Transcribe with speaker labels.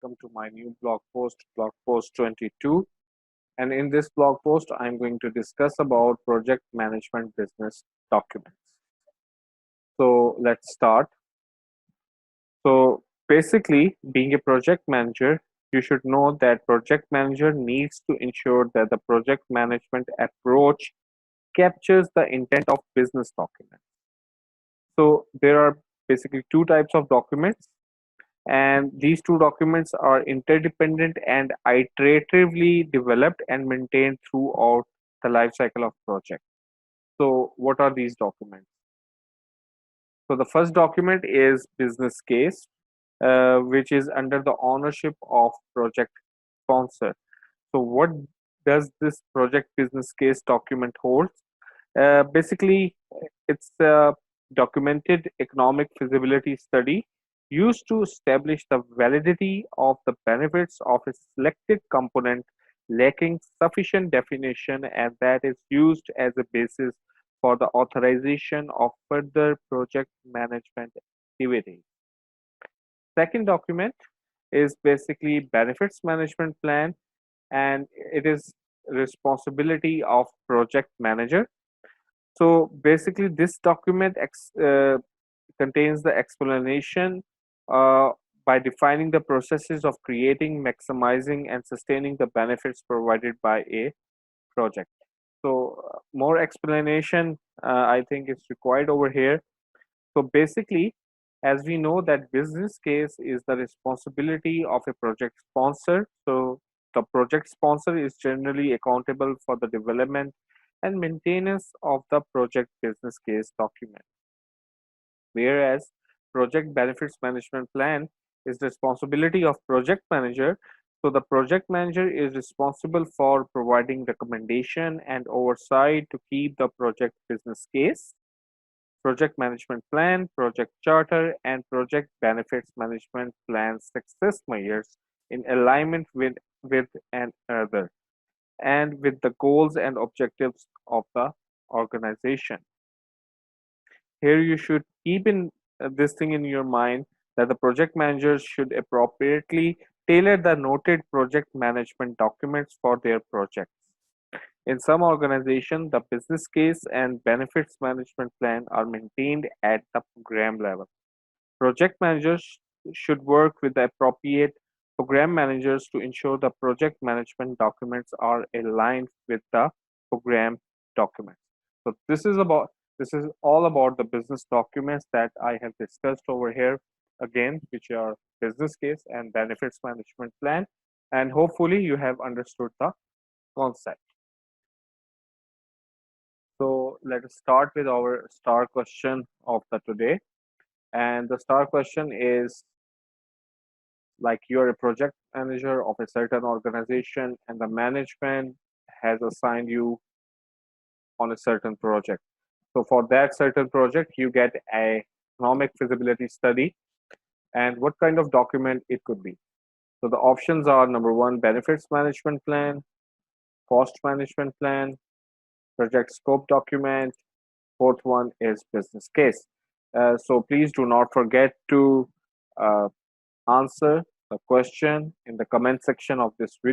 Speaker 1: welcome to my new blog post 22. And in this blog post, I'm going to discuss about project management business documents. So let's start. So basically, being a project manager, you should know that project manager needs to ensure that the project management approach captures the intent of business documents. So there are basically two types of documents, and these two documents are interdependent and iteratively developed and maintained throughout the life cycle of project. So what are these documents? So the first document is business case, which is under the ownership of project sponsor. So what does this project business case document hold? Basically, it's a documented economic feasibility study used to establish the validity of the benefits of a selected component lacking sufficient definition, and that is used as a basis for the authorization of further project management activities. Second document is basically benefits management plan, and it is responsibility of project manager. So basically, this document contains the explanation uh, by defining the processes of creating, maximizing, and sustaining the benefits provided by a project. So more explanation, I think, is required over here. So basically, as we know that business case is the responsibility of a project sponsor. So the project sponsor is generally accountable for the development and maintenance of the project business case document. Whereas project benefits management plan is the responsibility of project manager. So the project manager is responsible for providing recommendation and oversight to keep the project business case, project management plan, project charter, and project benefits management plan success measures in alignment with another and with the goals and objectives of the organization. Here you should keep in this thing in your mind that the project managers should appropriately tailor the noted project management documents for their projects. In some organizations, the business case and benefits management plan are maintained at the program level. Project managers should work with the appropriate program managers to ensure the project management documents are aligned with the program documents. So this is all about the business documents that I have discussed over here again, which are business case and benefits management plan, and hopefully you have understood the concept. So let us start with our star question of the today. And the star question is, like, you're a project manager of a certain organization and the management has assigned you on a certain project. So for that certain project, you get a economic feasibility study, and what kind of document it could be. So the options are: number one, benefits management plan; cost management plan; project scope document; fourth one is business case. So please do not forget to uh, answer the question in the comment section of this video.